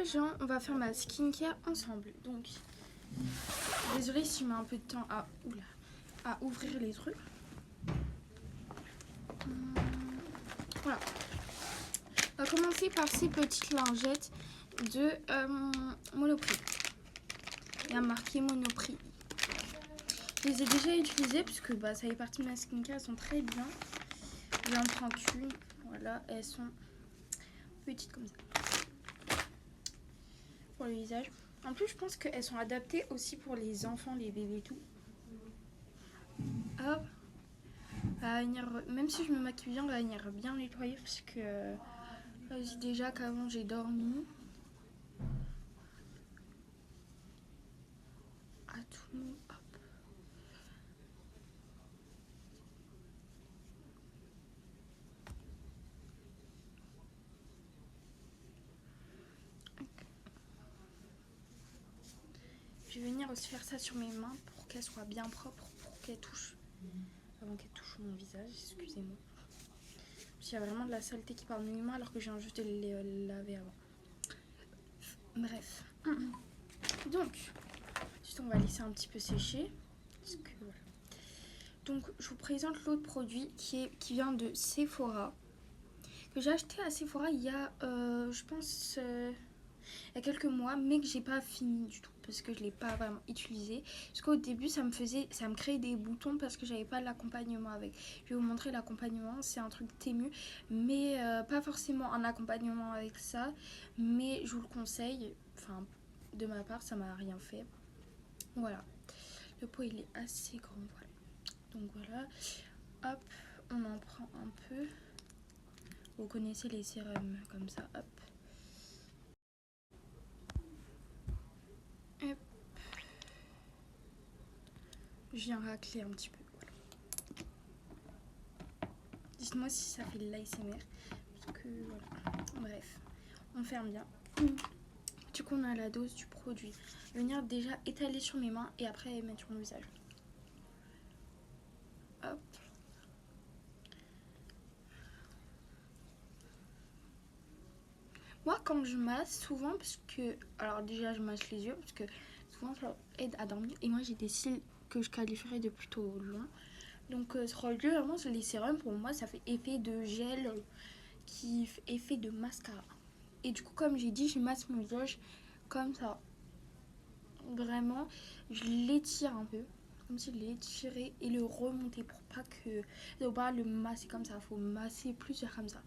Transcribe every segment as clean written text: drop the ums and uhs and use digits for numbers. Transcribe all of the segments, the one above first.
Jean, on va faire ma skincare ensemble. Donc, désolée si je mets un peu de temps à ouvrir les trucs. Voilà. On va commencer par ces petites lingettes de Monoprix. Il y a marqué Monoprix. Je les ai déjà utilisées puisque ça fait partie de ma skincare. Elles sont très bien. J'en prends qu'une. Voilà, elles sont petites comme ça. Pour le visage. En plus, je pense qu'elles sont adaptées aussi pour les enfants, les bébés et tout. Hop. Même si je me maquille bien, on va venir bien nettoyer parce que je dis déjà qu'avant j'ai dormi. À tout. Hop. Je vais venir aussi faire ça sur mes mains pour qu'elles soient bien propres, pour qu'elles touchent. Avant qu'elles touchent mon visage, excusez-moi. Parce qu'il y a vraiment de la saleté qui part de mes mains alors que j'ai juste de les laver avant. Bref. Donc, ensuite on va laisser un petit peu sécher. Parce que, voilà. Donc, je vous présente l'autre produit qui vient de Sephora. Que j'ai acheté à Sephora il y a, je pense, il y a quelques mois, mais que j'ai pas fini du tout parce que je l'ai pas vraiment utilisé. Parce qu'au début, ça me créait des boutons parce que j'avais pas l'accompagnement avec. Je vais vous montrer l'accompagnement. C'est un truc Temu, mais pas forcément un accompagnement avec ça. Mais je vous le conseille. Enfin, de ma part, ça m'a rien fait. Voilà. Le pot il est assez grand. Voilà. Donc voilà. Hop, on en prend un peu. Vous connaissez les sérums comme ça. Hop. Hop. Je viens racler un petit peu. Voilà. Dites-moi si ça fait de l'ASMR. Parce que voilà. Bref, on ferme bien. Du coup, on a la dose du produit. Je vais venir déjà étaler sur mes mains et après mettre sur mon visage. Hop. Moi, quand je masse, souvent, parce que. Alors, déjà, je masse les yeux parce que souvent, ça aide à dormir. Et moi, j'ai des cils que je qualifierais de plutôt longs. Donc, vraiment, les sérums, pour moi, ça fait effet de gel qui fait effet de mascara. Et du coup, comme j'ai dit, je masse mon visage comme ça. Vraiment, je l'étire un peu. Comme si je l'étirais et le remonter pour pas que. Faut pas le masser comme ça, faut masser plus comme ça.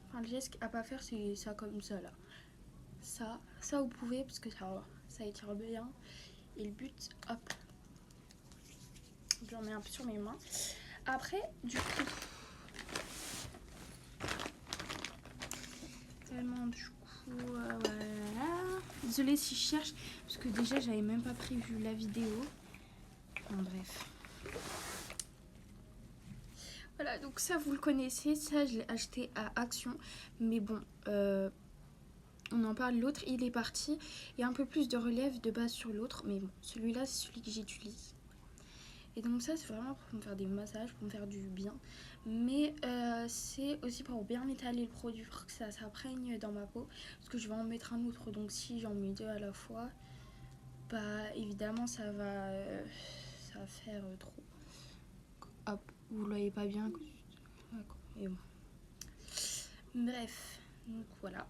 Enfin, le geste à pas faire, c'est ça comme ça là. Ça vous pouvez parce que ça étire bien. Et le but, hop. J'en mets un peu sur mes mains. Après, du coup. Tellement du coup, voilà. Désolée si je cherche, parce que déjà j'avais même pas prévu la vidéo. Bon, bref. Voilà, donc ça vous le connaissez, ça je l'ai acheté à Action. Mais bon, on en parle, l'autre il est parti. Il y a un peu plus de relief de base sur l'autre, mais bon, celui-là c'est celui que j'utilise. Et donc ça c'est vraiment pour me faire des massages, pour me faire du bien. Mais c'est aussi pour bien étaler le produit, pour que ça s'imprègne dans ma peau. Parce que je vais en mettre un autre, donc si j'en mets deux à la fois, bah évidemment ça va faire trop. Hop, vous le voyez pas bien. Et bon. Bref, donc voilà.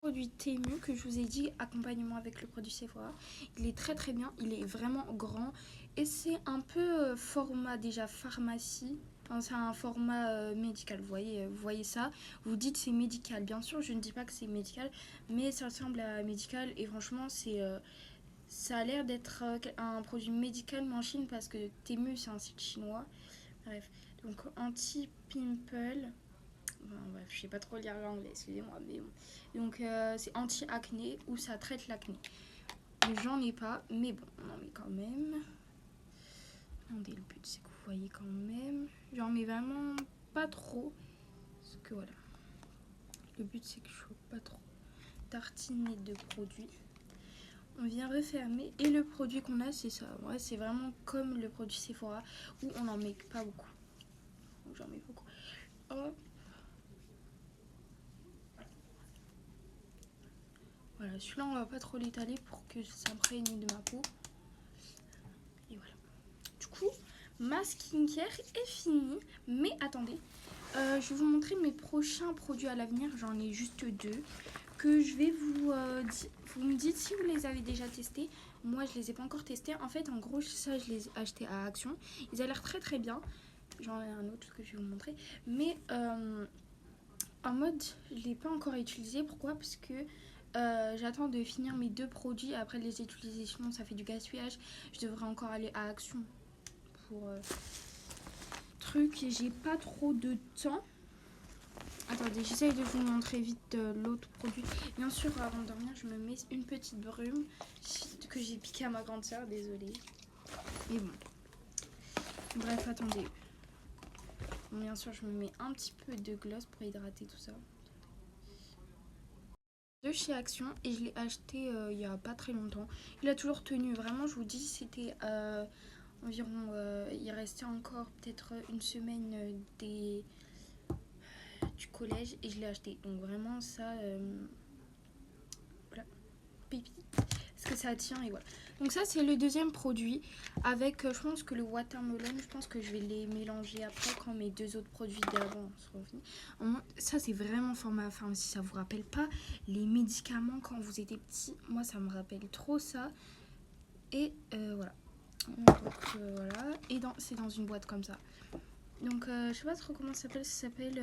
Produit Temu que je vous ai dit, accompagnement avec le produit Sephora. Il est très très bien, il est vraiment grand et c'est un peu format déjà pharmacie. Enfin, c'est un format médical, vous voyez ça. Vous dites c'est médical, bien sûr, je ne dis pas que c'est médical, mais ça ressemble à médical et franchement ça a l'air d'être un produit médical mais en Chine parce que Temu c'est un site chinois. Bref, donc anti-pimple. Bon, bref, je sais pas trop lire l'anglais, excusez-moi, mais bon. Donc c'est anti-acné ou ça traite l'acné. J'en ai pas, mais bon, on en met quand même. Attendez, le but c'est que vous voyez quand même. J'en mets vraiment pas trop. Parce que voilà. Le but c'est que je sois pas trop tartinée de produits. On vient refermer et le produit qu'on a c'est ça. Ouais, c'est vraiment comme le produit Sephora où on en met pas beaucoup. J'en mets beaucoup. Hop. voilà, celui-là on va pas trop l'étaler pour que ça imprègne de ma peau. Et voilà. Du coup, ma skincare est finie. Mais attendez, je vais vous montrer mes prochains produits à l'avenir. J'en ai juste 2 que je vais vous vous me dites si vous les avez déjà testés. Moi, je les ai pas encore testés. En fait, en gros, ça, je les ai achetés à Action. Ils ont l'air très très bien. J'en ai un autre que je vais vous montrer. Mais en mode, je l'ai pas encore utilisé. Pourquoi? Parce que j'attends de finir mes 2 produits. Après, de les utiliser, sinon ça fait du gaspillage. Je devrais encore aller à Action pour truc. Et j'ai pas trop de temps. Attendez, j'essaye de vous montrer vite l'autre produit. Bien sûr, avant de dormir, je me mets une petite brume que j'ai piqué à ma grande sœur, désolée. Mais bon. Bref, attendez. Bon, bien sûr, je me mets un petit peu de gloss pour hydrater tout ça. De chez Action et je l'ai acheté il y a pas très longtemps. Il a toujours tenu, vraiment, je vous dis, c'était environ... il restait encore peut-être une semaine du collège et je l'ai acheté. Donc vraiment, ça... voilà, pépite. Parce que ça tient et voilà. Donc ça, c'est le deuxième produit avec, je pense que le watermelon, je pense que je vais les mélanger après quand mes 2 autres produits d'avant seront finis. Ça, c'est vraiment format pharmacie. Ça vous rappelle pas les médicaments quand vous étiez petit? Moi, ça me rappelle trop ça. Et voilà. Donc voilà. Et c'est dans une boîte comme ça. Donc je sais pas trop comment ça s'appelle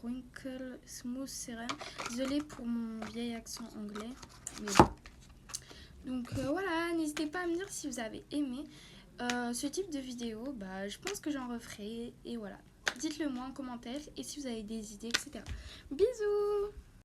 Wrinkle Smooth Serum. Désolée pour mon vieil accent anglais. Mais bon. Donc voilà, n'hésitez pas à me dire si vous avez aimé ce type de vidéo. Bah, je pense que j'en referai. Et voilà. Dites-le moi en commentaire et si vous avez des idées, etc. Bisous!